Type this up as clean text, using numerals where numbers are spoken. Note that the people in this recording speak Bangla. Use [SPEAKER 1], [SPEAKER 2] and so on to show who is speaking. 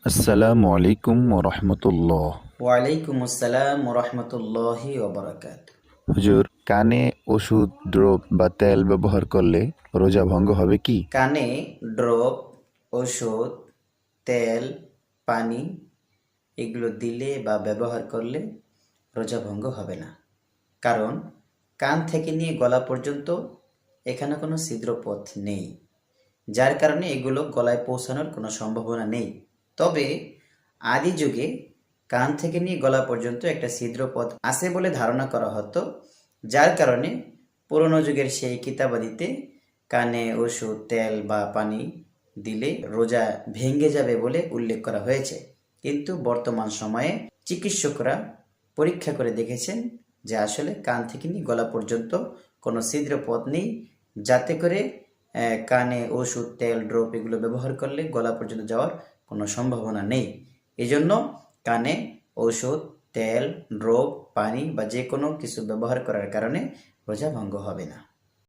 [SPEAKER 1] আসসালামু আলাইকুম রহমতুল্লাহ।
[SPEAKER 2] ওয়ালাইকুম আসসালাম রহমতুল্লাহি ওবরাকাত।
[SPEAKER 1] হুজুর, কানে ওষুধ, ড্রপ বা তেল ব্যবহার করলে রোজা ভঙ্গ হবে কি?
[SPEAKER 2] কানে ড্রপ, ওষুধ, তেল, পানি এগুলো দিলে বা ব্যবহার করলে রোজা ভঙ্গ হবে না। কারণ কান থেকে নিয়ে গলা পর্যন্ত এখানে কোনো ছিদ্রপথ নেই, যার কারণে এগুলো গলায় পৌঁছানোর কোনো সম্ভাবনা নেই। তবে আদি যুগে কান থেকে নিয়ে গলা পর্যন্ত একটা ছিদ্রপথ আছে বলে ধারণা করা হতো, যার কারণে পুরনো যুগের সেই কিতাবাদিতে কানে ওষুধ, তেল বা পানি দিলে রোজা ভেঙে যাবে বলে উল্লেখ করা হয়েছে। কিন্তু বর্তমান সময়ে চিকিৎসকরা পরীক্ষা করে দেখেছেন যে আসলে কান থেকে নিয়ে গলা পর্যন্ত কোনো ছিদ্রপথ নেই, যাতে করে কানে ওষুধ, তেল, ড্রপ এগুলো ব্যবহার করলে গলা পর্যন্ত যাওয়ার কোনো সম্ভাবনা নেই। এই জন্য কানে ঔষধ, তেল, ড্রপ, পানি বা যে কোনো কিছু ব্যবহার করার কারণে রোজা ভঙ্গ হবে না।